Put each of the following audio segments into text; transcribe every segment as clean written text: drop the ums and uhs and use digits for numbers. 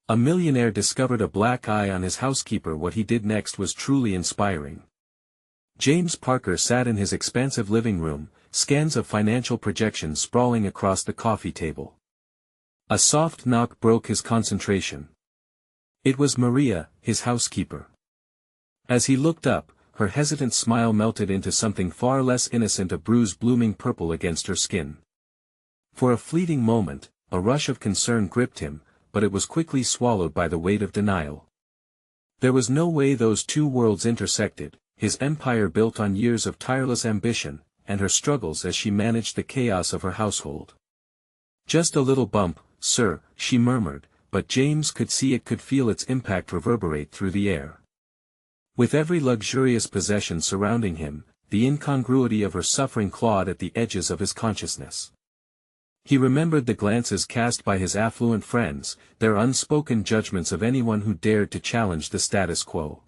A millionaire discovered a black eye on his housekeeper. What he did next was truly inspiring. James Parker sat in his expansive living room, scans of financial projections sprawling across the coffee table. A soft knock broke his concentration. It was Maria, his housekeeper. As he looked up, her hesitant smile melted into something far less innocent, a bruise blooming purple against her skin. For a fleeting moment, a rush of concern gripped him, but it was quickly swallowed by the weight of denial. There was no way those two worlds intersected, his empire built on years of tireless ambition, and her struggles as she managed the chaos of her household. "Just a little bump, sir," she murmured, but James could see it, could feel its impact reverberate through the air. With every luxurious possession surrounding him, the incongruity of her suffering clawed at the edges of his consciousness. He remembered the glances cast by his affluent friends, their unspoken judgments of anyone who dared to challenge the status quo.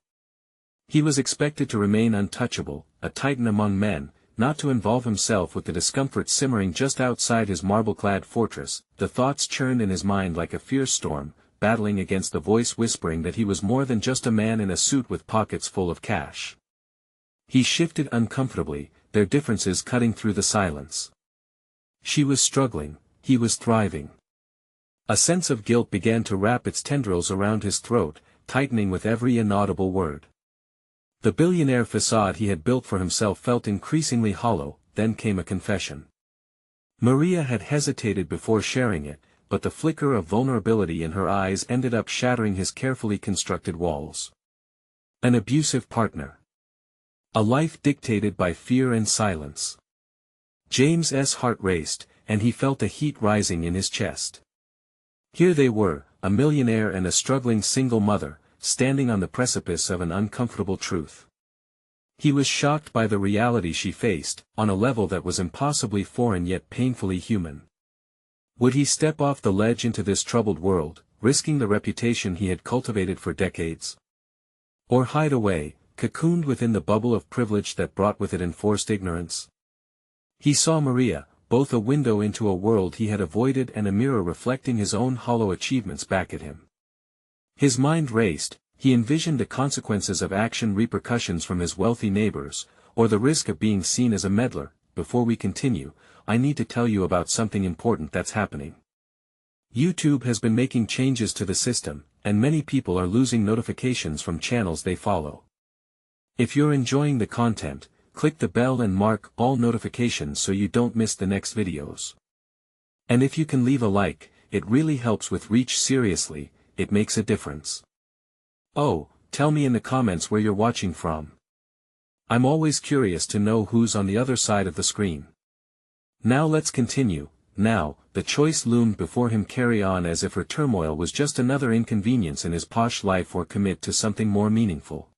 He was expected to remain untouchable, a titan among men, not to involve himself with the discomfort simmering just outside his marble-clad fortress. The thoughts churned in his mind like a fierce storm, battling against the voice whispering that he was more than just a man in a suit with pockets full of cash. He shifted uncomfortably, their differences cutting through the silence. She was struggling, he was thriving. A sense of guilt began to wrap its tendrils around his throat, tightening with every inaudible word. The billionaire facade he had built for himself felt increasingly hollow. Then came a confession. Maria had hesitated before sharing it, but the flicker of vulnerability in her eyes ended up shattering his carefully constructed walls. An abusive partner. A life dictated by fear and silence. James's heart raced, and he felt a heat rising in his chest. Here they were, a millionaire and a struggling single mother, standing on the precipice of an uncomfortable truth. He was shocked by the reality she faced, on a level that was impossibly foreign yet painfully human. Would he step off the ledge into this troubled world, risking the reputation he had cultivated for decades? Or hide away, cocooned within the bubble of privilege that brought with it enforced ignorance? He saw Maria, both a window into a world he had avoided and a mirror reflecting his own hollow achievements back at him. His mind raced, he envisioned the consequences of action, repercussions from his wealthy neighbors, or the risk of being seen as a meddler. Before we continue, I need to tell you about something important that's happening. YouTube has been making changes to the system, and many people are losing notifications from channels they follow. If you're enjoying the content, click the bell and mark all notifications so you don't miss the next videos. And if you can leave a like, it really helps with reach. Seriously, it makes a difference. Oh, tell me in the comments where you're watching from. I'm always curious to know who's on the other side of the screen. Now let's continue. Now, the choice loomed before him: carry on as if her turmoil was just another inconvenience in his posh life, or commit to something more meaningful.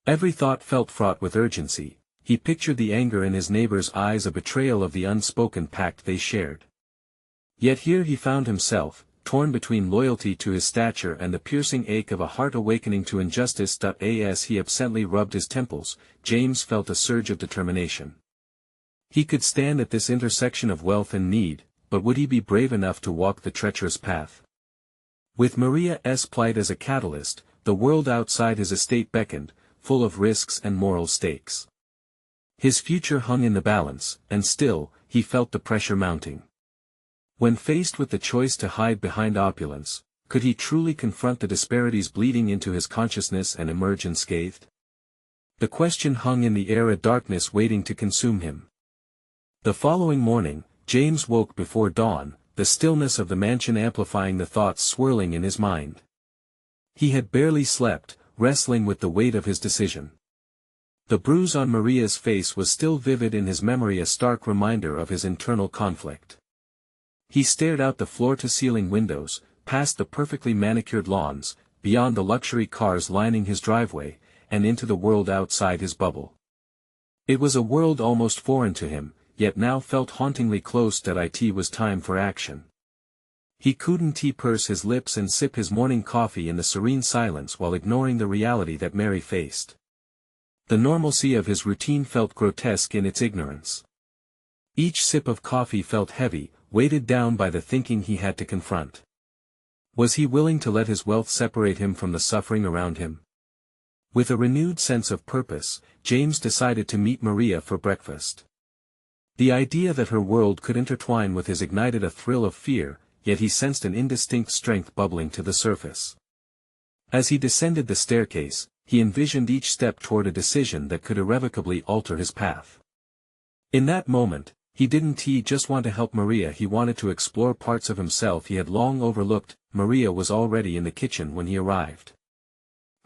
Every thought felt fraught with urgency. He pictured the anger in his neighbor's eyes, a betrayal of the unspoken pact they shared. Yet here he found himself, torn between loyalty to his stature and the piercing ache of a heart awakening to injustice. As he absently rubbed his temples, James felt a surge of determination. He could stand at this intersection of wealth and need, but would he be brave enough to walk the treacherous path? With Maria's plight as a catalyst, the world outside his estate beckoned, full of risks and moral stakes. His future hung in the balance, and still, he felt the pressure mounting. When faced with the choice to hide behind opulence, could he truly confront the disparities bleeding into his consciousness and emerge unscathed? The question hung in the air, a darkness waiting to consume him. The following morning, James woke before dawn, the stillness of the mansion amplifying the thoughts swirling in his mind. He had barely slept, wrestling with the weight of his decision. The bruise on Maria's face was still vivid in his memory, a stark reminder of his internal conflict. He stared out the floor-to-ceiling windows, past the perfectly manicured lawns, beyond the luxury cars lining his driveway, and into the world outside his bubble. It was a world almost foreign to him, yet now felt hauntingly close. It was time for action. He couldn't purse his lips and sip his morning coffee in the serene silence while ignoring the reality that Mary faced. The normalcy of his routine felt grotesque in its ignorance. Each sip of coffee felt heavy, weighted down by the thinking he had to confront. Was he willing to let his wealth separate him from the suffering around him? With a renewed sense of purpose, James decided to meet Maria for breakfast. The idea that her world could intertwine with his ignited a thrill of fear, yet he sensed an indistinct strength bubbling to the surface. As he descended the staircase, he envisioned each step toward a decision that could irrevocably alter his path. In that moment, he didn't just want to help Maria, he wanted to explore parts of himself he had long overlooked. Maria was already in the kitchen when he arrived.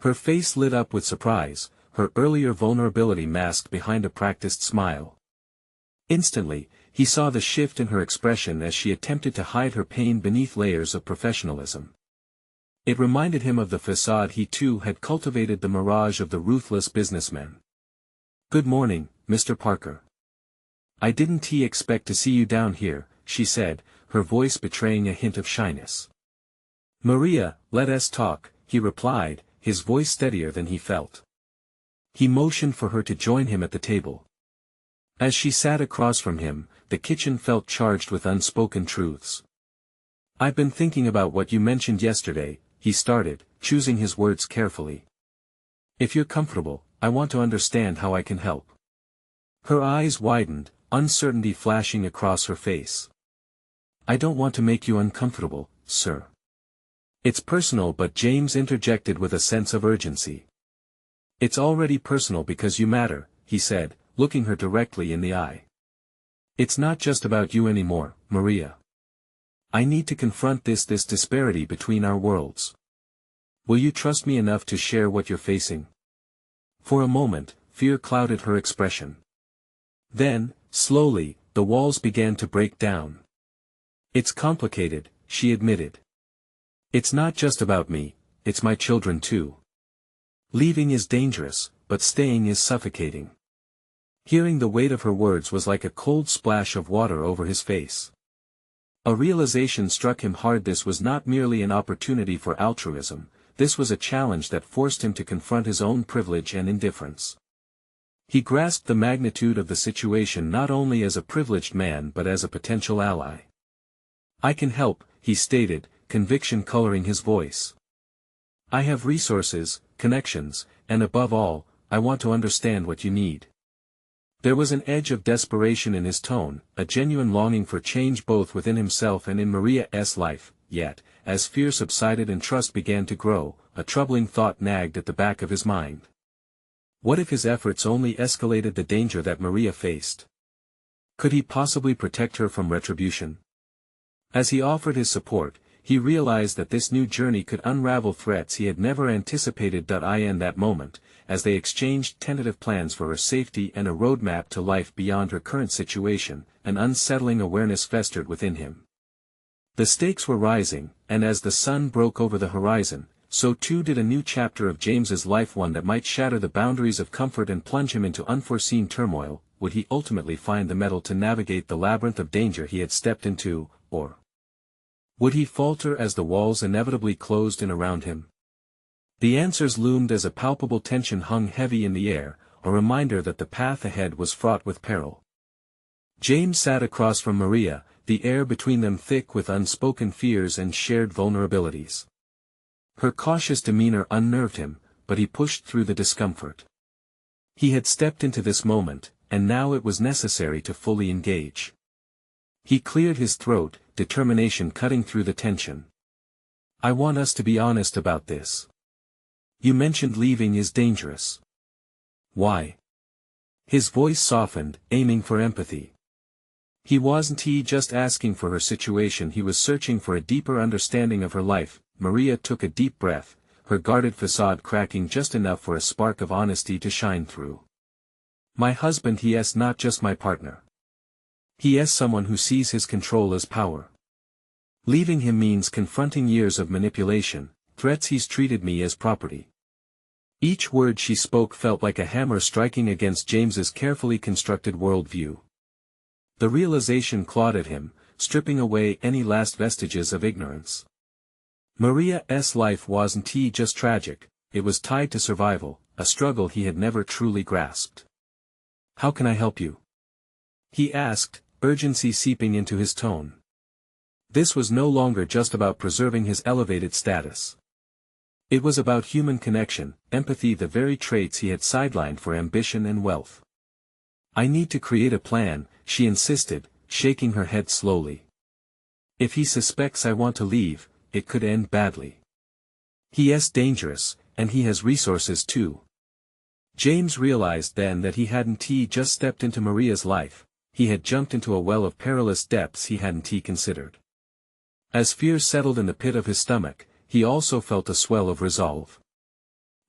Her face lit up with surprise, her earlier vulnerability masked behind a practiced smile. Instantly, he saw the shift in her expression as she attempted to hide her pain beneath layers of professionalism. It reminded him of the facade he too had cultivated, the mirage of the ruthless businessman. "Good morning, Mr. Parker. I didn't expect to see you down here," she said, her voice betraying a hint of shyness. "Maria, let us talk," he replied, his voice steadier than he felt. He motioned for her to join him at the table. As she sat across from him, the kitchen felt charged with unspoken truths. "I've been thinking about what you mentioned yesterday," he started, choosing his words carefully. "If you're comfortable, I want to understand how I can help." Her eyes widened, uncertainty flashing across her face. "I don't want to make you uncomfortable, sir." "It's personal," but James interjected with a sense of urgency. "It's already personal because you matter," he said, looking her directly in the eye. "It's not just about you anymore, Maria. I need to confront this disparity between our worlds. Will you trust me enough to share what you're facing?" For a moment, fear clouded her expression. Then, slowly, the walls began to break down. "It's complicated," she admitted. "It's not just about me, it's my children too. Leaving is dangerous, but staying is suffocating." Hearing the weight of her words was like a cold splash of water over his face. A realization struck him hard. This was not merely an opportunity for altruism, this was a challenge that forced him to confront his own privilege and indifference. He grasped the magnitude of the situation not only as a privileged man but as a potential ally. "I can help," he stated, conviction coloring his voice. "I have resources, connections, and above all, I want to understand what you need." There was an edge of desperation in his tone, a genuine longing for change both within himself and in Maria's life, yet, as fear subsided and trust began to grow, a troubling thought nagged at the back of his mind. What if his efforts only escalated the danger that Maria faced? Could he possibly protect her from retribution? As he offered his support, he realized that this new journey could unravel threats he had never anticipated. In that moment, as they exchanged tentative plans for her safety and a roadmap to life beyond her current situation, an unsettling awareness festered within him. The stakes were rising, and as the sun broke over the horizon, so too did a new chapter of James's life, one that might shatter the boundaries of comfort and plunge him into unforeseen turmoil. Would he ultimately find the mettle to navigate the labyrinth of danger he had stepped into, or would he falter as the walls inevitably closed in around him? The answers loomed as a palpable tension hung heavy in the air, a reminder that the path ahead was fraught with peril. James sat across from Maria, the air between them thick with unspoken fears and shared vulnerabilities. Her cautious demeanor unnerved him, but he pushed through the discomfort. He had stepped into this moment, and now it was necessary to fully engage. He cleared his throat, determination cutting through the tension. "I want us to be honest about this. You mentioned leaving is dangerous. Why?" His voice softened, aiming for empathy. He wasn't just asking for her situation, he was searching for a deeper understanding of her life. Maria took a deep breath, her guarded facade cracking just enough for a spark of honesty to shine through. "My husband, he's not just my partner. He is someone who sees his control as power. Leaving him means confronting years of manipulation, threats. He's treated me as property." Each word she spoke felt like a hammer striking against James's carefully constructed worldview. The realization clawed at him, stripping away any last vestiges of ignorance. Maria's life wasn't just tragic, it was tied to survival, a struggle he had never truly grasped. "How can I help you?" he asked, urgency seeping into his tone. This was no longer just about preserving his elevated status. It was about human connection, empathy, the very traits he had sidelined for ambition and wealth. "I need to create a plan," she insisted, shaking her head slowly. "If he suspects I want to leave, it could end badly. He is dangerous, and he has resources too." James realized then that he hadn't just stepped into Maria's life, he had jumped into a well of perilous depths he hadn't considered. As fear settled in the pit of his stomach, he also felt a swell of resolve.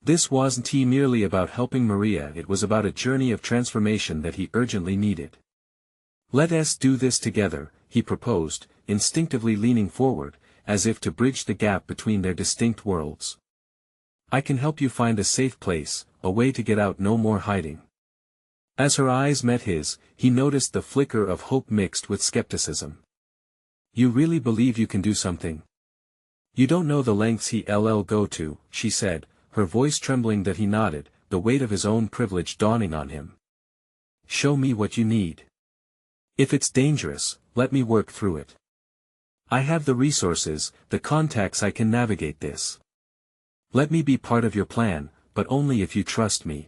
This wasn't merely about helping Maria, it was about a journey of transformation that he urgently needed. "Let us do this together," he proposed, instinctively leaning forward, as if to bridge the gap between their distinct worlds. "I can help you find a safe place, a way to get out, no more hiding." As her eyes met his, he noticed the flicker of hope mixed with skepticism. "You really believe you can do something? You don't know the lengths he'll go to," she said, her voice trembling. That he nodded, the weight of his own privilege dawning on him. "Show me what you need. If it's dangerous, let me work through it. I have the resources, the contacts, I can navigate this. Let me be part of your plan, but only if you trust me."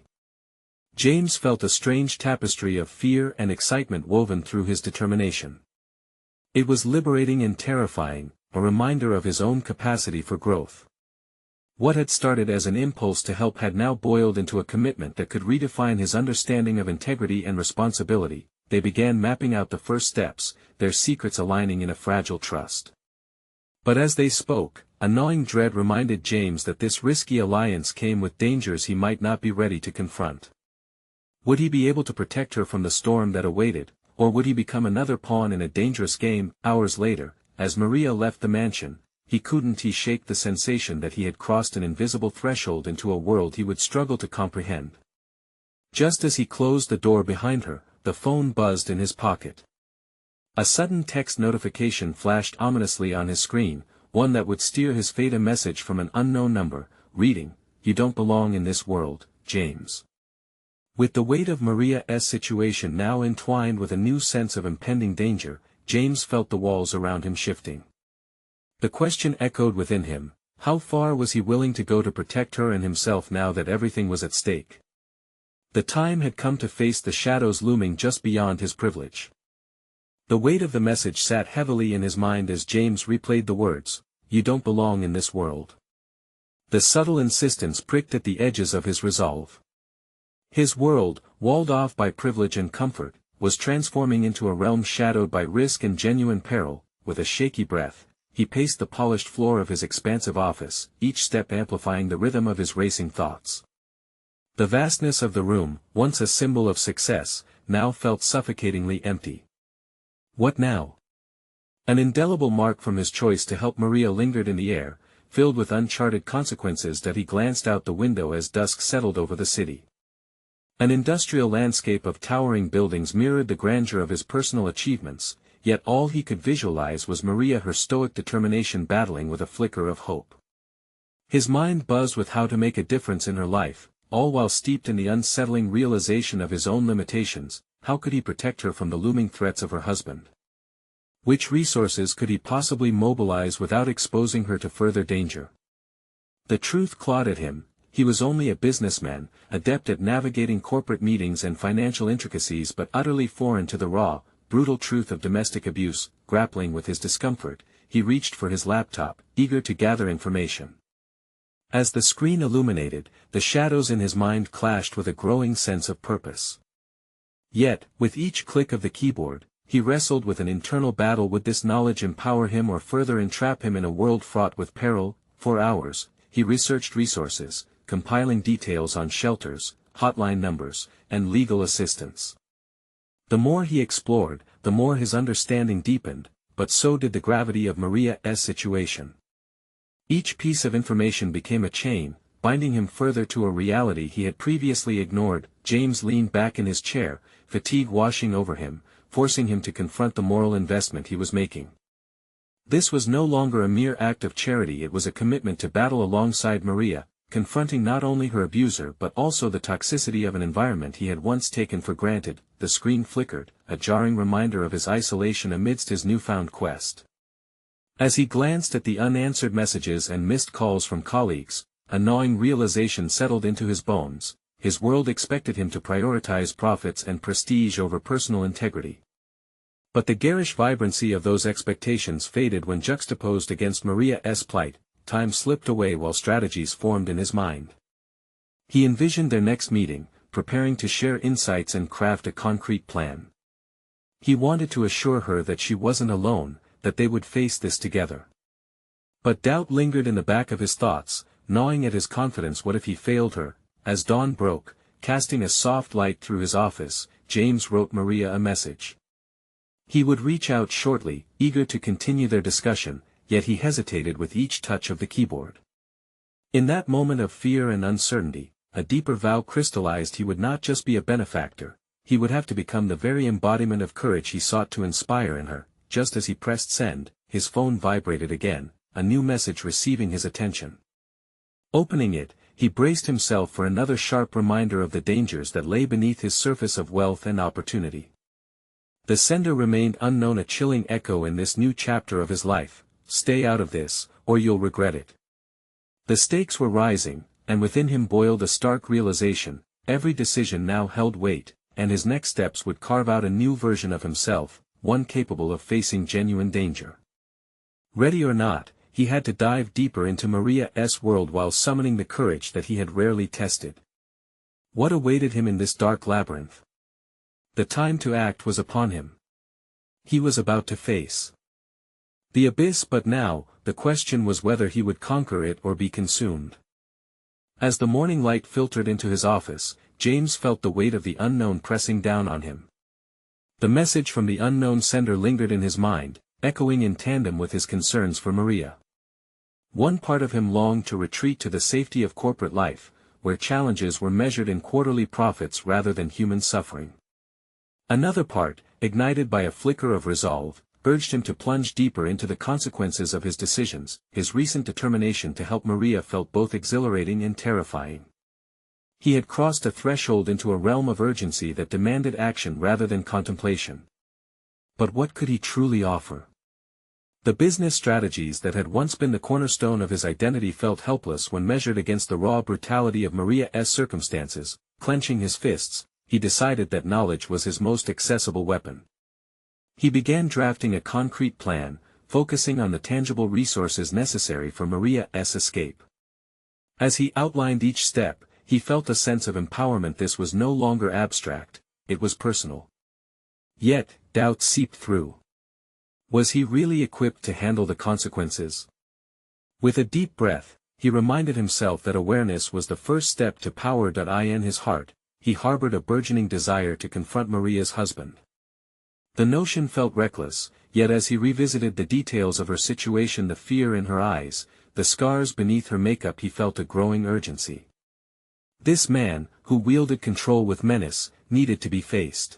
James felt a strange tapestry of fear and excitement woven through his determination. It was liberating and terrifying, a reminder of his own capacity for growth. What had started as an impulse to help had now boiled into a commitment that could redefine his understanding of integrity and responsibility. They began mapping out the first steps, their secrets aligning in a fragile trust. But as they spoke, a gnawing dread reminded James that this risky alliance came with dangers he might not be ready to confront. Would he be able to protect her from the storm that awaited, or would he become another pawn in a dangerous game? Hours later, as Maria left the mansion, he couldn't shake the sensation that he had crossed an invisible threshold into a world he would struggle to comprehend. Just as he closed the door behind her, the phone buzzed in his pocket. A sudden text notification flashed ominously on his screen, one that would steer his fate, a message from an unknown number, reading, "You don't belong in this world, James." With the weight of Maria's situation now entwined with a new sense of impending danger, James felt the walls around him shifting. The question echoed within him, how far was he willing to go to protect her and himself now that everything was at stake? The time had come to face the shadows looming just beyond his privilege. The weight of the message sat heavily in his mind as James replayed the words, "You don't belong in this world." The subtle insistence pricked at the edges of his resolve. His world, walled off by privilege and comfort, was transforming into a realm shadowed by risk and genuine peril. With a shaky breath, he paced the polished floor of his expansive office, each step amplifying the rhythm of his racing thoughts. The vastness of the room, once a symbol of success, now felt suffocatingly empty. What now? An indelible mark from his choice to help Maria lingered in the air, filled with uncharted consequences. That he glanced out the window as dusk settled over the city. An industrial landscape of towering buildings mirrored the grandeur of his personal achievements, yet all he could visualize was Maria, her stoic determination battling with a flicker of hope. His mind buzzed with how to make a difference in her life, all while steeped in the unsettling realization of his own limitations. How could he protect her from the looming threats of her husband? Which resources could he possibly mobilize without exposing her to further danger? The truth clawed at him. He was only a businessman, adept at navigating corporate meetings and financial intricacies, but utterly foreign to the raw, brutal truth of domestic abuse. Grappling with his discomfort, he reached for his laptop, eager to gather information. As the screen illuminated, the shadows in his mind clashed with a growing sense of purpose. Yet, with each click of the keyboard, he wrestled with an internal battle. Would this knowledge empower him or further entrap him in a world fraught with peril? For hours, he researched resources, compiling details on shelters, hotline numbers, and legal assistance. The more he explored, the more his understanding deepened, but so did the gravity of Maria's situation. Each piece of information became a chain, binding him further to a reality he had previously ignored. James leaned back in his chair, fatigue washing over him, forcing him to confront the moral investment he was making. This was no longer a mere act of charity, it was a commitment to battle alongside Maria, confronting not only her abuser but also the toxicity of an environment he had once taken for granted. The screen flickered, a jarring reminder of his isolation amidst his newfound quest. As he glanced at the unanswered messages and missed calls from colleagues, a gnawing realization settled into his bones: his world expected him to prioritize profits and prestige over personal integrity. But the garish vibrancy of those expectations faded when juxtaposed against Maria's plight. Time slipped away while strategies formed in his mind. He envisioned their next meeting, preparing to share insights and craft a concrete plan. He wanted to assure her that she wasn't alone, that they would face this together. But doubt lingered in the back of his thoughts, gnawing at his confidence. What if he failed her? As dawn broke, casting a soft light through his office, James wrote Maria a message. He would reach out shortly, eager to continue their discussion, yet he hesitated with each touch of the keyboard. In that moment of fear and uncertainty, a deeper vow crystallized: he would not just be a benefactor, he would have to become the very embodiment of courage he sought to inspire in her. Just as he pressed send, his phone vibrated again, a new message receiving his attention. Opening it, he braced himself for another sharp reminder of the dangers that lay beneath his surface of wealth and opportunity. The sender remained unknown, a chilling echo in this new chapter of his life: stay out of this, or you'll regret it. The stakes were rising, and within him boiled a stark realization: every decision now held weight, and his next steps would carve out a new version of himself, one capable of facing genuine danger. Ready or not, he had to dive deeper into Maria's world while summoning the courage that he had rarely tested. What awaited him in this dark labyrinth? The time to act was upon him. He was about to face the abyss, but now, the question was whether he would conquer it or be consumed. As the morning light filtered into his office, James felt the weight of the unknown pressing down on him. The message from the unknown sender lingered in his mind, echoing in tandem with his concerns for Maria. One part of him longed to retreat to the safety of corporate life, where challenges were measured in quarterly profits rather than human suffering. Another part, ignited by a flicker of resolve, urged him to plunge deeper into the consequences of his decisions. His recent determination to help Maria felt both exhilarating and terrifying. He had crossed a threshold into a realm of urgency that demanded action rather than contemplation. But what could he truly offer? The business strategies that had once been the cornerstone of his identity felt helpless when measured against the raw brutality of Maria's circumstances. Clenching his fists, he decided that knowledge was his most accessible weapon. He began drafting a concrete plan, focusing on the tangible resources necessary for Maria's escape. As he outlined each step, he felt a sense of empowerment. This was no longer abstract, it was personal. Yet, doubt seeped through. Was he really equipped to handle the consequences? With a deep breath, he reminded himself that awareness was the first step to power. In his heart, he harbored a burgeoning desire to confront Maria's husband. The notion felt reckless, yet as he revisited the details of her situation, the fear in her eyes, the scars beneath her makeup, he felt a growing urgency. This man, who wielded control with menace, needed to be faced.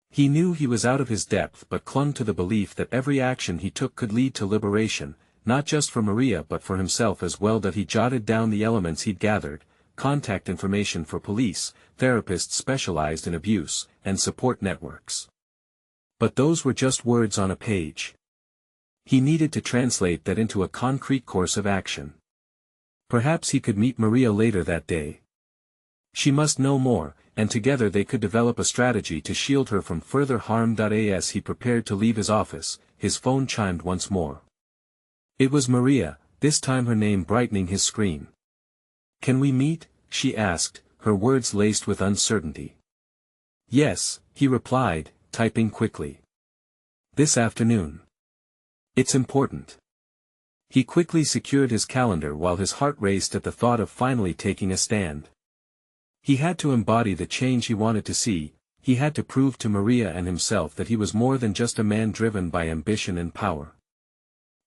He knew he was out of his depth but clung to the belief that every action he took could lead to liberation, not just for Maria but for himself as well. He jotted down the elements he'd gathered: contact information for police, therapists specialized in abuse, and support networks. But those were just words on a page. He needed to translate that into a concrete course of action. Perhaps he could meet Maria later that day. She must know more, and together they could develop a strategy to shield her from further harm. As he prepared to leave his office, his phone chimed once more. It was Maria, this time her name brightening his screen. "Can we meet?" she asked, her words laced with uncertainty. "Yes," he replied, typing quickly. "This afternoon. It's important." He quickly secured his calendar while his heart raced at the thought of finally taking a stand. He had to embody the change he wanted to see. He had to prove to Maria and himself that he was more than just a man driven by ambition and power.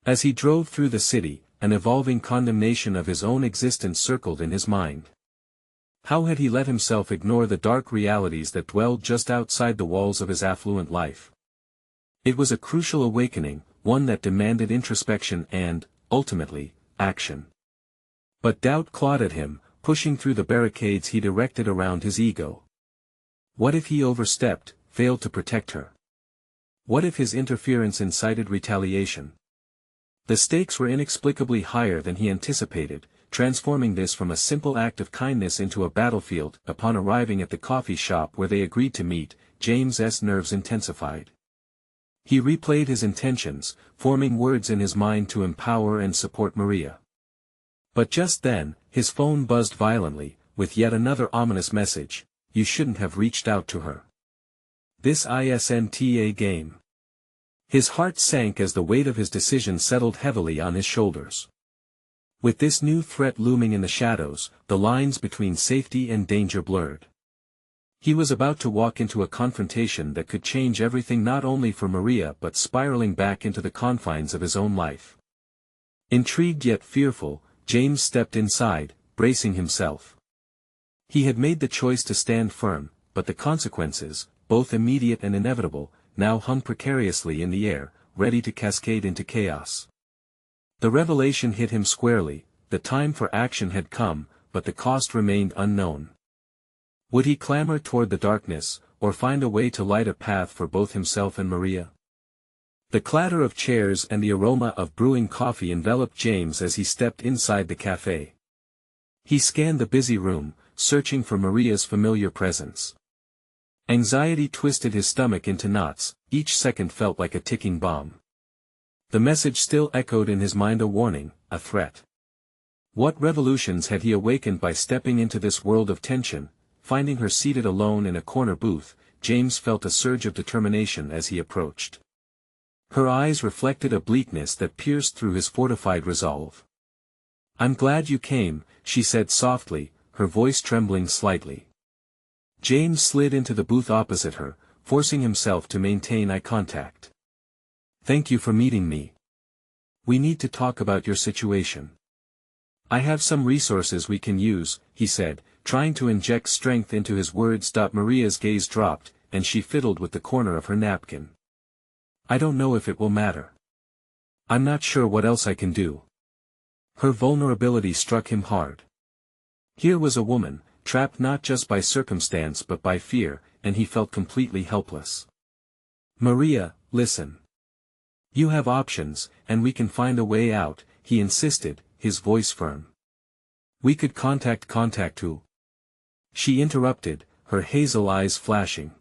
As he drove through the city, an evolving condemnation of his own existence circled in his mind. How had he let himself ignore the dark realities that dwelled just outside the walls of his affluent life? It was a crucial awakening, one that demanded introspection and, ultimately, action. But doubt clawed at him, pushing through the barricades he'd erected around his ego. What if he overstepped, failed to protect her? What if his interference incited retaliation? The stakes were inexplicably higher than he anticipated, transforming this from a simple act of kindness into a battlefield. Upon arriving at the coffee shop where they agreed to meet, James's nerves intensified. He replayed his intentions, forming words in his mind to empower and support Maria. But just then, his phone buzzed violently, with yet another ominous message: "You shouldn't have reached out to her. This isn't a game." His heart sank as the weight of his decision settled heavily on his shoulders. With this new threat looming in the shadows, the lines between safety and danger blurred. He was about to walk into a confrontation that could change everything, not only for Maria but spiraling back into the confines of his own life. Intrigued yet fearful, James stepped inside, bracing himself. He had made the choice to stand firm, but the consequences, both immediate and inevitable, now hung precariously in the air, ready to cascade into chaos. The revelation hit him squarely: the time for action had come, but the cost remained unknown. Would he clamber toward the darkness, or find a way to light a path for both himself and Maria? The clatter of chairs and the aroma of brewing coffee enveloped James as he stepped inside the cafe. He scanned the busy room, searching for Maria's familiar presence. Anxiety twisted his stomach into knots, each second felt like a ticking bomb. The message still echoed in his mind, a warning, a threat. What revolutions had he awakened by stepping into this world of tension? Finding her seated alone in a corner booth, James felt a surge of determination as he approached. Her eyes reflected a bleakness that pierced through his fortified resolve. "I'm glad you came," she said softly, her voice trembling slightly. James slid into the booth opposite her, forcing himself to maintain eye contact. "Thank you for meeting me. We need to talk about your situation. I have some resources we can use," he said, trying to inject strength into his words. Maria's gaze dropped, and she fiddled with the corner of her napkin. "I don't know if it will matter. I'm not sure what else I can do." Her vulnerability struck him hard. Here was a woman, trapped not just by circumstance but by fear, and he felt completely helpless. "Maria, listen. You have options, and we can find a way out," he insisted, his voice firm. "We could contact who?" She interrupted, her hazel eyes flashing.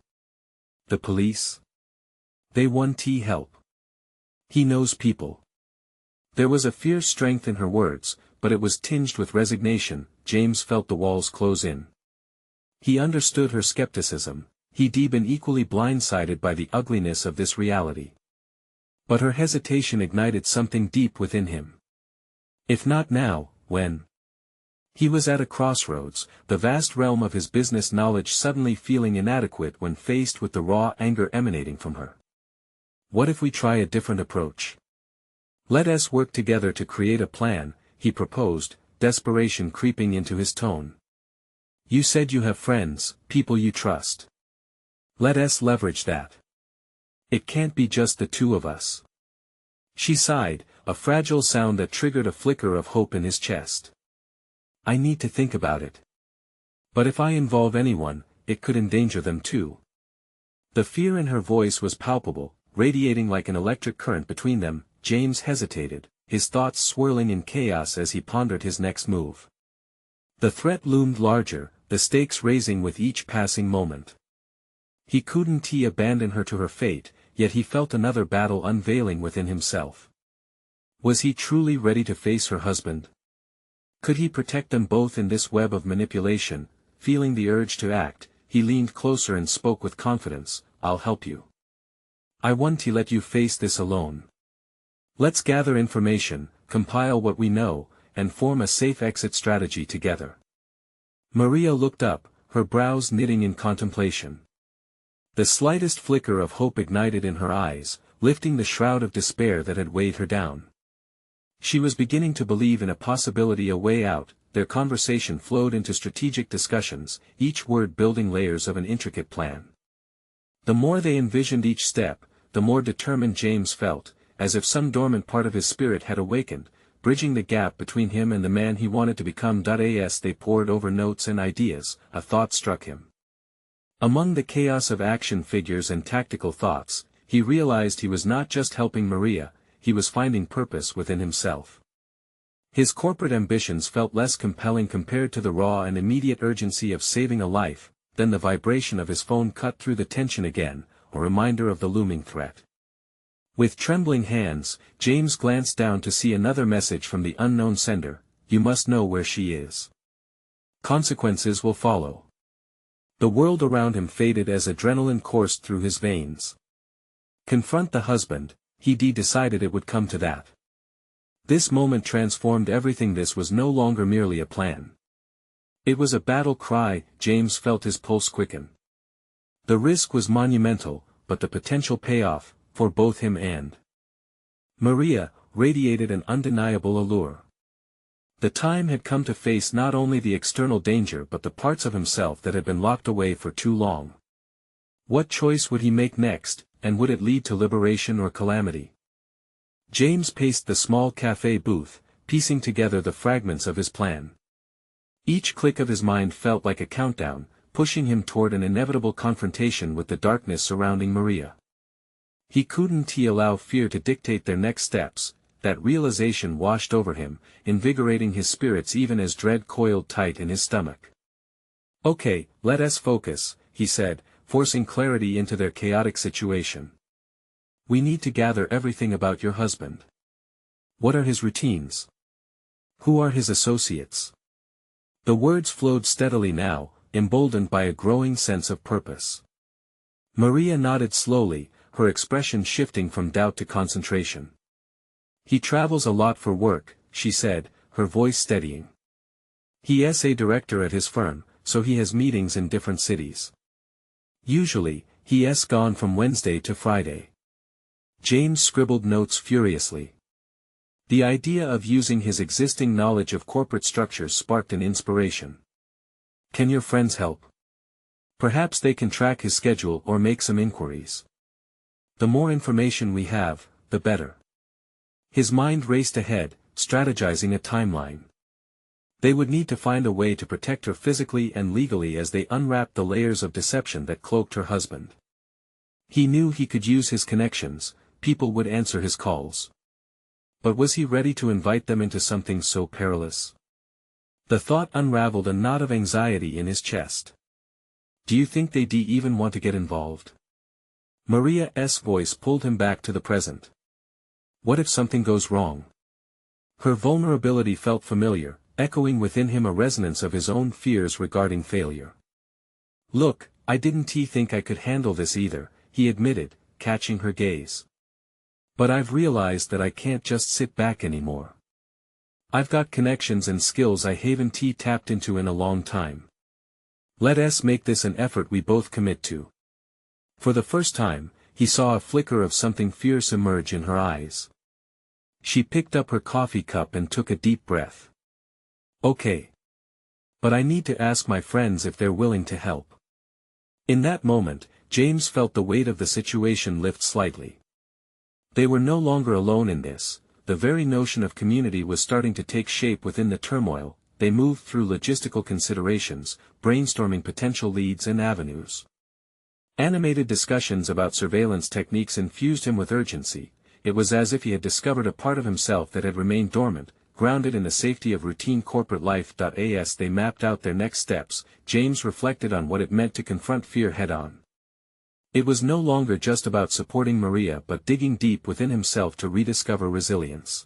"The police? They want help. He knows people." There was a fierce strength in her words, but it was tinged with resignation. James felt the walls close in. He understood her skepticism. He'd been equally blindsided by the ugliness of this reality. But her hesitation ignited something deep within him. If not now, when? He was at a crossroads, the vast realm of his business knowledge suddenly feeling inadequate when faced with the raw anger emanating from her. "What if we try a different approach? Let us work together to create a plan," he proposed, desperation creeping into his tone. "You said you have friends, people you trust. Let us leverage that. It can't be just the two of us." She sighed, a fragile sound that triggered a flicker of hope in his chest. "I need to think about it. But if I involve anyone, it could endanger them too." The fear in her voice was palpable, radiating like an electric current between them. James hesitated, his thoughts swirling in chaos as he pondered his next move. The threat loomed larger, the stakes raising with each passing moment. He couldn't abandon her to her fate, yet he felt another battle unveiling within himself. Was he truly ready to face her husband? Could he protect them both in this web of manipulation? Feeling the urge to act, he leaned closer and spoke with confidence. "I'll help you. I want to let you face this alone. Let's gather information, compile what we know, and form a safe exit strategy together." Maria looked up, her brows knitting in contemplation. The slightest flicker of hope ignited in her eyes, lifting the shroud of despair that had weighed her down. She was beginning to believe in a possibility, a way out. Their conversation flowed into strategic discussions, each word building layers of an intricate plan. The more they envisioned each step, the more determined James felt, as if some dormant part of his spirit had awakened, bridging the gap between him and the man he wanted to become. As they pored over notes and ideas, a thought struck him. Among the chaos of action figures and tactical thoughts, he realized he was not just helping Maria, he was finding purpose within himself. His corporate ambitions felt less compelling compared to the raw and immediate urgency of saving a life. Then the vibration of his phone cut through the tension again, a reminder of the looming threat. With trembling hands, James glanced down to see another message from the unknown sender: "You must know where she is. Consequences will follow." The world around him faded as adrenaline coursed through his veins. Confront the husband, he decided it would come to that. This moment transformed everything. This was no longer merely a plan. It was a battle cry. James felt his pulse quicken. The risk was monumental, but the potential payoff, for both him and Maria, radiated an undeniable allure. The time had come to face not only the external danger but the parts of himself that had been locked away for too long. What choice would he make next, and would it lead to liberation or calamity? James paced the small cafe booth, piecing together the fragments of his plan. Each click of his mind felt like a countdown, pushing him toward an inevitable confrontation with the darkness surrounding Maria. He couldn't allow fear to dictate their next steps. That realization washed over him, invigorating his spirits even as dread coiled tight in his stomach. "Okay, let us focus," he said, forcing clarity into their chaotic situation. "We need to gather everything about your husband. What are his routines? Who are his associates?" The words flowed steadily now, emboldened by a growing sense of purpose. Maria nodded slowly, her expression shifting from doubt to concentration. "He travels a lot for work," she said, her voice steadying. "He's a director at his firm, so he has meetings in different cities. Usually, he's gone from Wednesday to Friday." James scribbled notes furiously. The idea of using his existing knowledge of corporate structures sparked an inspiration. "Can your friends help? Perhaps they can track his schedule or make some inquiries. The more information we have, the better." His mind raced ahead, strategizing a timeline. They would need to find a way to protect her physically and legally as they unwrapped the layers of deception that cloaked her husband. He knew he could use his connections, people would answer his calls. But was he ready to invite them into something so perilous? The thought unraveled a knot of anxiety in his chest. "Do you think they'd even want to get involved?" Maria's voice pulled him back to the present. "What if something goes wrong?" Her vulnerability felt familiar, echoing within him a resonance of his own fears regarding failure. "Look, I didn't think I could handle this either," he admitted, catching her gaze. "But I've realized that I can't just sit back anymore. I've got connections and skills I haven't tapped into in a long time. Let's make this an effort we both commit to." For the first time, he saw a flicker of something fierce emerge in her eyes. She picked up her coffee cup and took a deep breath. "Okay. But I need to ask my friends if they're willing to help." In that moment, James felt the weight of the situation lift slightly. They were no longer alone in this. The very notion of community was starting to take shape within the turmoil. They moved through logistical considerations, brainstorming potential leads and avenues. Animated discussions about surveillance techniques infused him with urgency. It was as if he had discovered a part of himself that had remained dormant, grounded in the safety of routine corporate life. As they mapped out their next steps, James reflected on what it meant to confront fear head-on. It was no longer just about supporting Maria but digging deep within himself to rediscover resilience.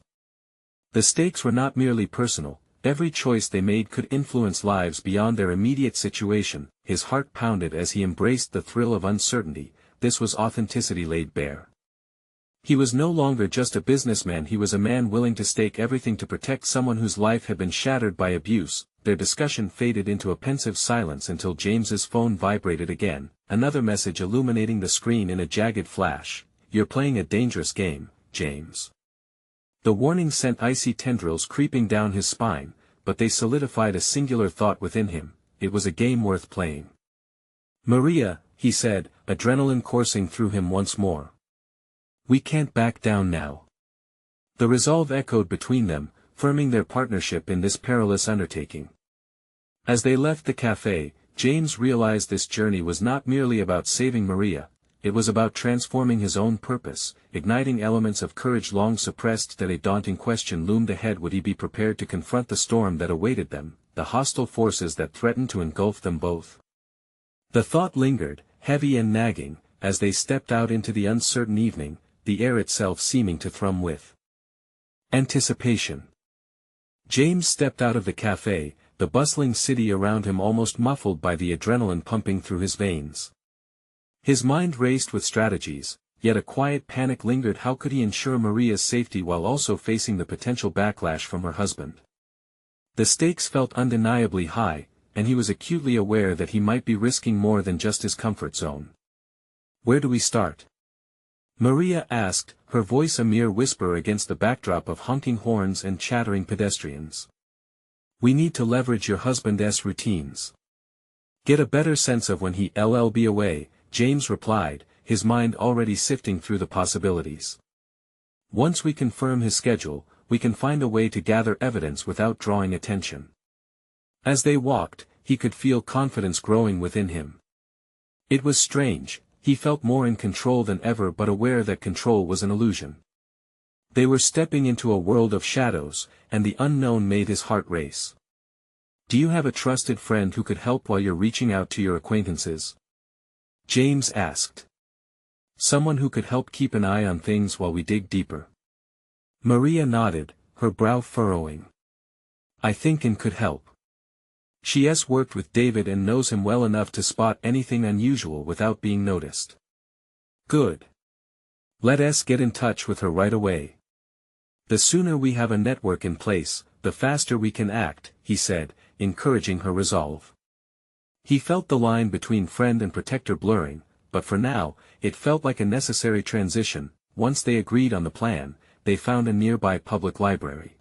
The stakes were not merely personal. Every choice they made could influence lives beyond their immediate situation. His heart pounded as he embraced the thrill of uncertainty. This was authenticity laid bare. He was no longer just a businessman, he was a man willing to stake everything to protect someone whose life had been shattered by abuse. Their discussion faded into a pensive silence until James's phone vibrated again, another message illuminating the screen in a jagged flash. "You're playing a dangerous game, James." The warning sent icy tendrils creeping down his spine, but they solidified a singular thought within him: it was a game worth playing. "Maria," he said, adrenaline coursing through him once more. "We can't back down now." The resolve echoed between them, firming their partnership in this perilous undertaking. As they left the cafe, James realized this journey was not merely about saving Maria. it was about transforming his own purpose, igniting elements of courage long suppressed. That a daunting question loomed ahead: would he be prepared to confront the storm that awaited them, the hostile forces that threatened to engulf them both? The thought lingered, heavy and nagging, as they stepped out into the uncertain evening, the air itself seeming to thrum with anticipation. James stepped out of the cafe, the bustling city around him almost muffled by the adrenaline pumping through his veins. His mind raced with strategies, yet a quiet panic lingered. How could he ensure Maria's safety while also facing the potential backlash from her husband? The stakes felt undeniably high, and he was acutely aware that he might be risking more than just his comfort zone. "Where do we start?" Maria asked, her voice a mere whisper against the backdrop of honking horns and chattering pedestrians. "We need to leverage your husband's routines. Get a better sense of when he'll be away," James replied, his mind already sifting through the possibilities. "Once we confirm his schedule, we can find a way to gather evidence without drawing attention." As they walked, he could feel confidence growing within him. It was strange, he felt more in control than ever, but aware that control was an illusion. They were stepping into a world of shadows, and the unknown made his heart race. "Do you have a trusted friend who could help while you're reaching out to your acquaintances?" James asked. "Someone who could help keep an eye on things while we dig deeper?" Maria nodded, her brow furrowing. "I think Ann could help. She's worked with David and knows him well enough to spot anything unusual without being noticed." "Good. Let us get in touch with her right away. The sooner we have a network in place, the faster we can act," he said, encouraging her resolve. He felt the line between friend and protector blurring, but for now, it felt like a necessary transition. Once they agreed on the plan, they found a nearby public library.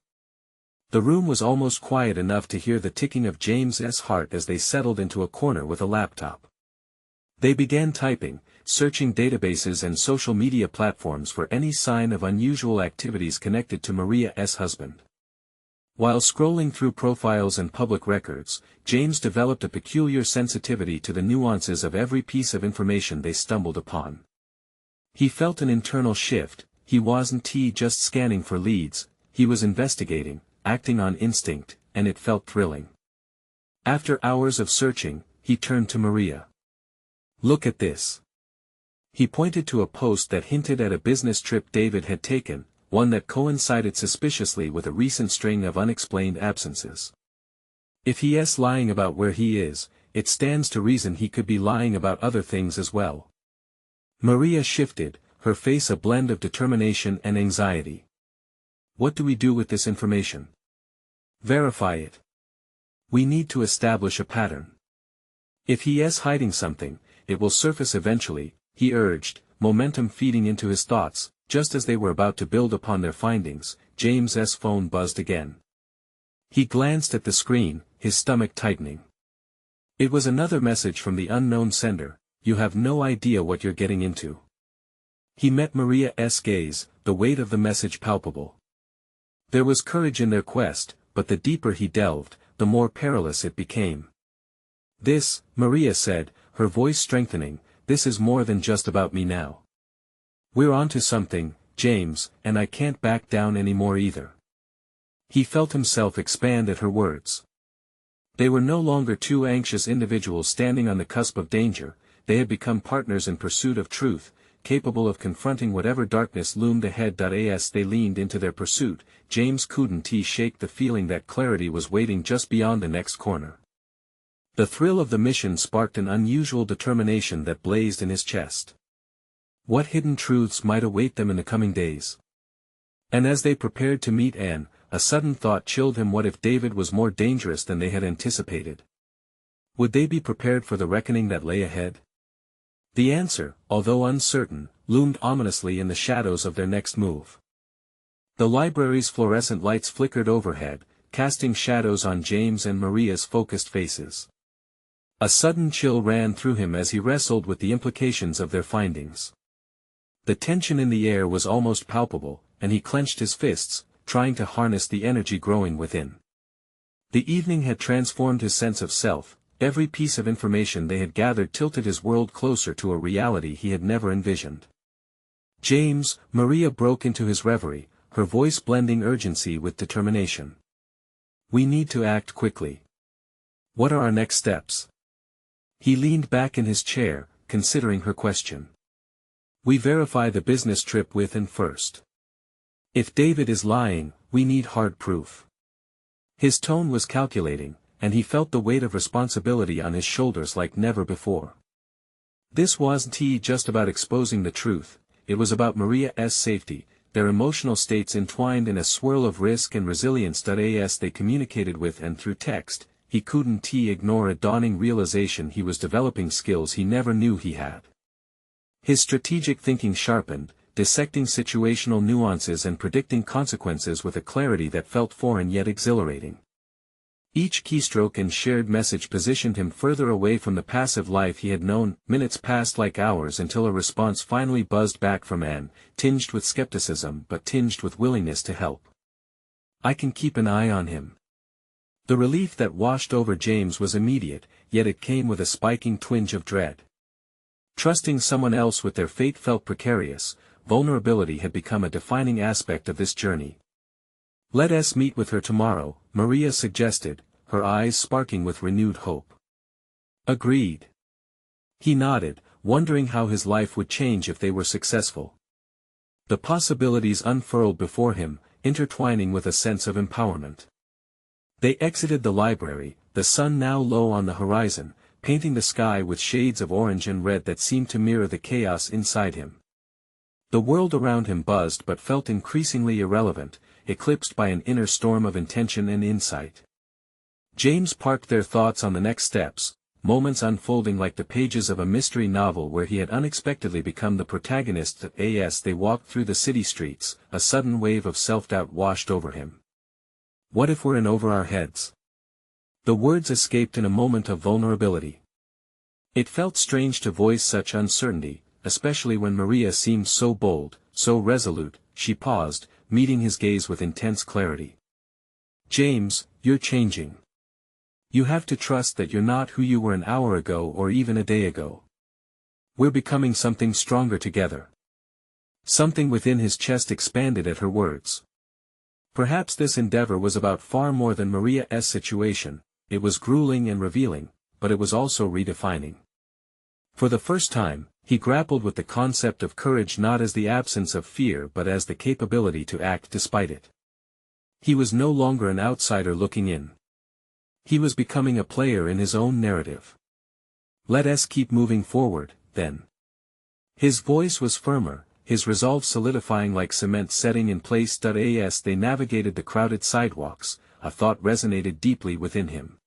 The room was almost quiet enough to hear the ticking of James's heart as they settled into a corner with a laptop. They began typing, searching databases and social media platforms for any sign of unusual activities connected to Maria's husband. While scrolling through profiles and public records, James developed a peculiar sensitivity to the nuances of every piece of information they stumbled upon. He felt an internal shift. He wasn't just scanning for leads, he was investigating, acting on instinct, and it felt thrilling. After hours of searching, he turned to Maria. "Look at this." He pointed to a post that hinted at a business trip David had taken, one that coincided suspiciously with a recent string of unexplained absences. If he's lying about where he is, it stands to reason he could be lying about other things as well. Maria shifted, her face a blend of determination and anxiety. "What do we do with this information?" "Verify it. We need to establish a pattern. If he's hiding something, it will surface eventually," he urged, momentum feeding into his thoughts. Just as they were about to build upon their findings, James's phone buzzed again. He glanced at the screen, his stomach tightening. It was another message from the unknown sender: "You have no idea what you're getting into." He met Maria's gaze, the weight of the message palpable. There was courage in their quest, but the deeper he delved, the more perilous it became. "This," Maria said, her voice strengthening, "this is more than just about me now. We're onto something, James, and I can't back down anymore either." He felt himself expand at her words. They were no longer two anxious individuals standing on the cusp of danger, they had become partners in pursuit of truth, capable of confronting whatever darkness loomed ahead. As they leaned into their pursuit, James couldn't shake the feeling that clarity was waiting just beyond the next corner. The thrill of the mission sparked an unusual determination that blazed in his chest. What hidden truths might await them in the coming days? And as they prepared to meet Ann, a sudden thought chilled him: what if David was more dangerous than they had anticipated? Would they be prepared for the reckoning that lay ahead? The answer, although uncertain, loomed ominously in the shadows of their next move. The library's fluorescent lights flickered overhead, casting shadows on James and Maria's focused faces. A sudden chill ran through him as he wrestled with the implications of their findings. The tension in the air was almost palpable, and he clenched his fists, trying to harness the energy growing within. The evening had transformed his sense of self, every piece of information they had gathered tilted his world closer to a reality he had never envisioned. "James," Maria broke into his reverie, her voice blending urgency with determination. "We need to act quickly. What are our next steps?" He leaned back in his chair, considering her question. "We verify the business trip with him first. If David is lying, we need hard proof." His tone was calculating, and he felt the weight of responsibility on his shoulders like never before. This wasn't just about exposing the truth, it was about Maria's safety, their emotional states entwined in a swirl of risk and resilience. As they communicated with and through text, he couldn't ignore a dawning realization he was developing skills he never knew he had. His strategic thinking sharpened, dissecting situational nuances and predicting consequences with a clarity that felt foreign yet exhilarating. Each keystroke and shared message positioned him further away from the passive life he had known. Minutes passed like hours until a response finally buzzed back from Anne, tinged with skepticism but tinged with willingness to help. "I can keep an eye on him." The relief that washed over James was immediate, yet it came with a spiking twinge of dread. Trusting someone else with their fate felt precarious. Vulnerability had become a defining aspect of this journey. "Let us meet with her tomorrow," Maria suggested, her eyes sparking with renewed hope. "Agreed." He nodded, wondering how his life would change if they were successful. The possibilities unfurled before him, intertwining with a sense of empowerment. They exited the library, the sun now low on the horizon, painting the sky with shades of orange and red that seemed to mirror the chaos inside him. The world around him buzzed but felt increasingly irrelevant, eclipsed by an inner storm of intention and insight. James parked their thoughts on the next steps, moments unfolding like the pages of a mystery novel where he had unexpectedly become the protagonist. As they walked through the city streets, a sudden wave of self-doubt washed over him. "What if we're in over our heads?" The words escaped in a moment of vulnerability. It felt strange to voice such uncertainty, especially when Maria seemed so bold, so resolute. She paused, meeting his gaze with intense clarity. "James, you're changing. You have to trust that you're not who you were an hour ago or even a day ago. We're becoming something stronger together." Something within his chest expanded at her words. Perhaps this endeavor was about far more than Maria's situation. It was grueling and revealing, but it was also redefining. For the first time, he grappled with the concept of courage not as the absence of fear but as the capability to act despite it. He was no longer an outsider looking in. He was becoming a player in his own narrative. "Let us keep moving forward, then." His voice was firmer, his resolve solidifying like cement setting in place. As they navigated the crowded sidewalks, a thought resonated deeply within him.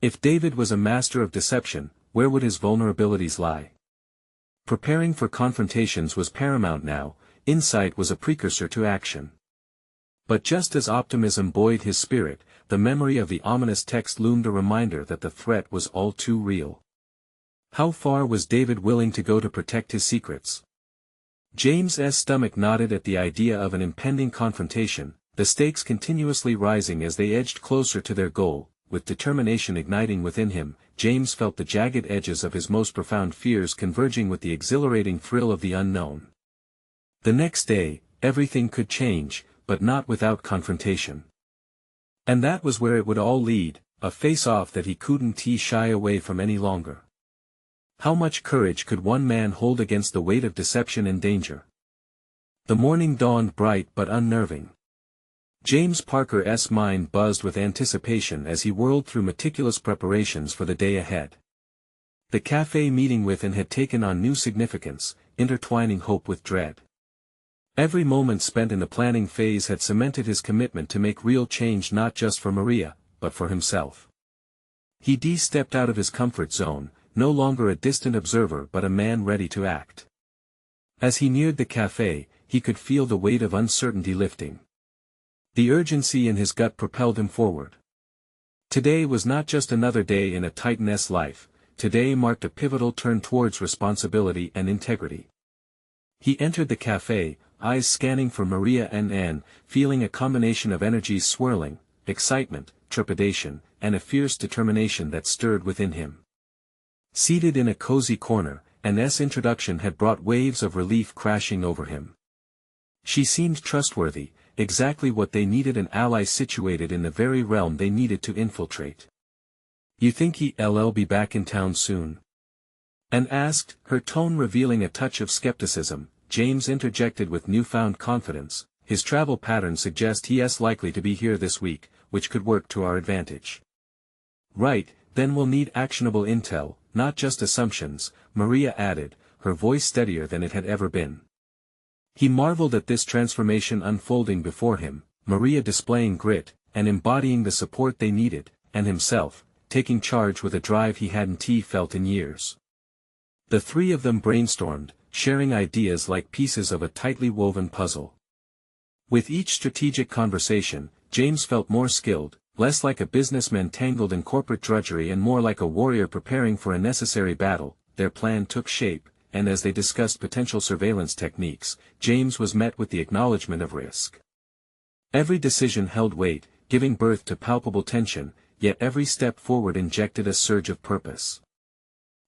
If David was a master of deception, where would his vulnerabilities lie? Preparing for confrontations was paramount now, insight was a precursor to action. But just as optimism buoyed his spirit, the memory of the ominous text loomed, a reminder that the threat was all too real. How far was David willing to go to protect his secrets? James's stomach knotted at the idea of an impending confrontation, the stakes continuously rising as they edged closer to their goal. With determination igniting within him, James felt the jagged edges of his most profound fears converging with the exhilarating thrill of the unknown. The next day, everything could change, but not without confrontation. And that was where it would all lead, a face-off that he couldn't shy away from any longer. How much courage could one man hold against the weight of deception and danger? The morning dawned bright but unnerving. James Parker's mind buzzed with anticipation as he whirled through meticulous preparations for the day ahead. The cafe meeting with him had taken on new significance, intertwining hope with dread. Every moment spent in the planning phase had cemented his commitment to make real change, not just for Maria, but for himself. He stepped out of his comfort zone, no longer a distant observer but a man ready to act. As he neared the cafe, he could feel the weight of uncertainty lifting. The urgency in his gut propelled him forward. Today was not just another day in a Titan's life, today marked a pivotal turn towards responsibility and integrity. He entered the cafe, eyes scanning for Maria and Anne, feeling a combination of energies swirling, excitement, trepidation, and a fierce determination that stirred within him. Seated in a cozy corner, Anne's introduction had brought waves of relief crashing over him. She seemed trustworthy, exactly what they needed, an ally situated in the very realm they needed to infiltrate. "You think he'll be back in town soon?" Anne asked, her tone revealing a touch of skepticism. James interjected with newfound confidence, "His travel patterns suggest he's likely to be here this week, which could work to our advantage." "Right, then we'll need actionable intel, not just assumptions," Maria added, her voice steadier than it had ever been. He marveled at this transformation unfolding before him, Maria displaying grit, and embodying the support they needed, and himself, taking charge with a drive he hadn't felt in years. The three of them brainstormed, sharing ideas like pieces of a tightly woven puzzle. With each strategic conversation, James felt more skilled, less like a businessman tangled in corporate drudgery and more like a warrior preparing for a necessary battle. Their plan took shape, and as they discussed potential surveillance techniques, James was met with the acknowledgement of risk. Every decision held weight, giving birth to palpable tension, yet every step forward injected a surge of purpose.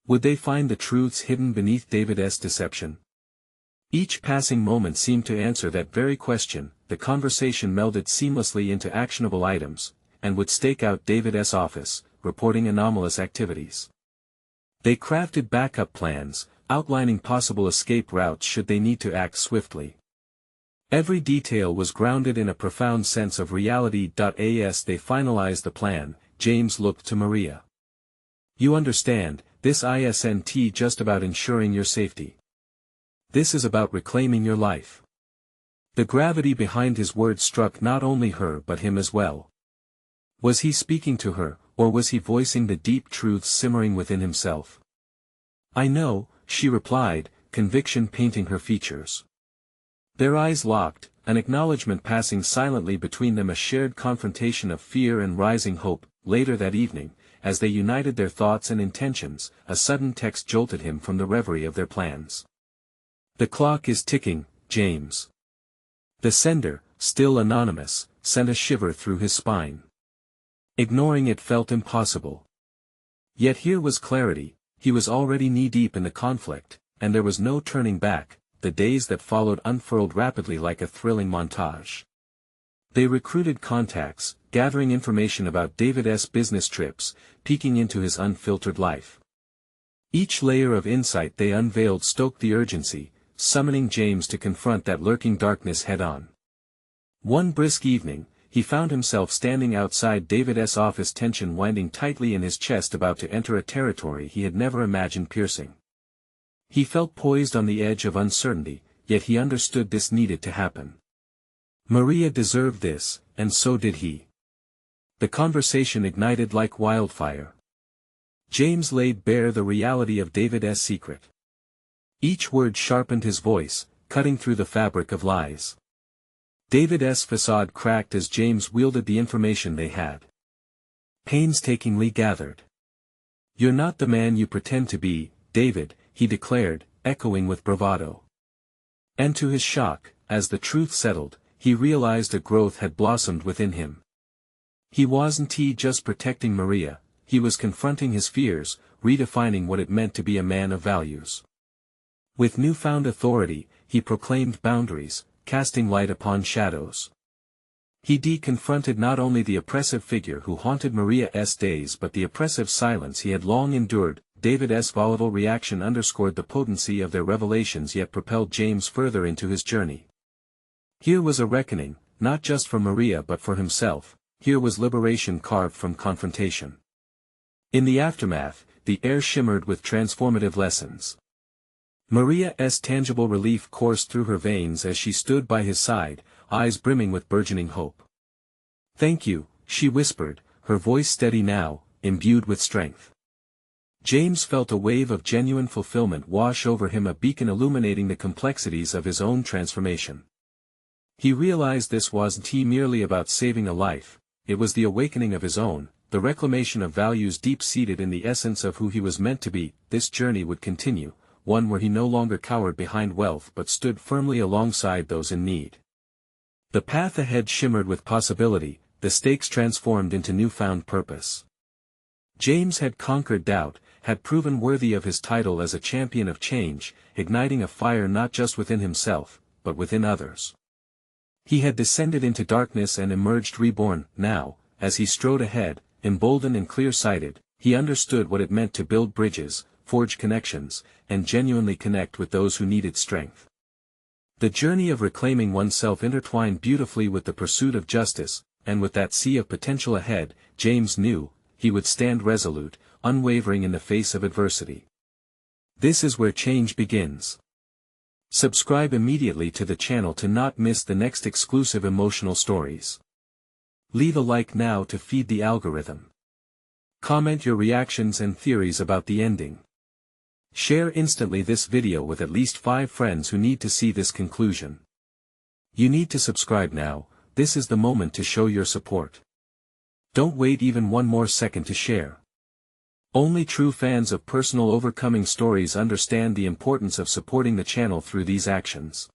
Would they find the truths hidden beneath David's deception? Each passing moment seemed to answer that very question. The conversation melded seamlessly into actionable items, and would stake out David's office, reporting anomalous activities. They crafted backup plans, outlining possible escape routes should they need to act swiftly. Every detail was grounded in a profound sense of reality. As they finalized the plan, James looked to Maria. "You understand, this isn't just about ensuring your safety. This is about reclaiming your life." The gravity behind his words struck not only her but him as well. Was he speaking to her, or was he voicing the deep truths simmering within himself? "I know," she replied, conviction painting her features. Their eyes locked, an acknowledgement passing silently between them, a shared confrontation of fear and rising hope. Later that evening, as they united their thoughts and intentions, a sudden text jolted him from the reverie of their plans. "The clock is ticking, James." The sender, still anonymous, sent a shiver through his spine. Ignoring it felt impossible. Yet here was clarity. He was already knee-deep in the conflict, and there was no turning back. The days that followed unfurled rapidly like a thrilling montage. They recruited contacts, gathering information about David's business trips, peeking into his unfiltered life. Each layer of insight they unveiled stoked the urgency, summoning James to confront that lurking darkness head-on. One brisk evening, he found himself standing outside David's office, tension winding tightly in his chest, about to enter a territory he had never imagined piercing. He felt poised on the edge of uncertainty, yet he understood this needed to happen. Maria deserved this, and so did he. The conversation ignited like wildfire. James laid bare the reality of David's secret. Each word sharpened his voice, cutting through the fabric of lies. David's facade cracked as James wielded the information they had painstakingly gathered. "You're not the man you pretend to be, David," he declared, echoing with bravado. And to his shock, as the truth settled, he realized a growth had blossomed within him. He wasn't just protecting Maria, he was confronting his fears, redefining what it meant to be a man of values. With newfound authority, he proclaimed boundaries, casting light upon shadows. He confronted not only the oppressive figure who haunted Maria's days but the oppressive silence he had long endured. David's volatile reaction underscored the potency of their revelations yet propelled James further into his journey. Here was a reckoning, not just for Maria but for himself. Here was liberation carved from confrontation. In the aftermath, the air shimmered with transformative lessons. Maria's tangible relief coursed through her veins as she stood by his side, eyes brimming with burgeoning hope. "Thank you," she whispered, her voice steady now, imbued with strength. James felt a wave of genuine fulfillment wash over him, a beacon illuminating the complexities of his own transformation. He realized this wasn't merely about saving a life, it was the awakening of his own, the reclamation of values deep-seated in the essence of who he was meant to be. This journey would continue, one where he no longer cowered behind wealth but stood firmly alongside those in need. The path ahead shimmered with possibility, the the stakes transformed into newfound purpose. James had conquered doubt, had proven worthy of his title as a champion of change, igniting a fire not just within himself, but within others. He had descended into darkness and emerged reborn. Now, as he strode ahead, emboldened and clear-sighted, he understood what it meant to build bridges, forge connections, and genuinely connect with those who needed strength. The journey of reclaiming oneself intertwined beautifully with the pursuit of justice, and with that sea of potential ahead, James knew, he would stand resolute, unwavering in the face of adversity. This is where change begins. Subscribe immediately to the channel to not miss the next exclusive emotional stories. Leave a like now to feed the algorithm. Comment your reactions and theories about the ending. Share instantly this video with at least 5 friends who need to see this conclusion. You need to subscribe now. This is the moment to show your support. Don't wait even one more second to share. Only true fans of personal overcoming stories understand the importance of supporting the channel through these actions.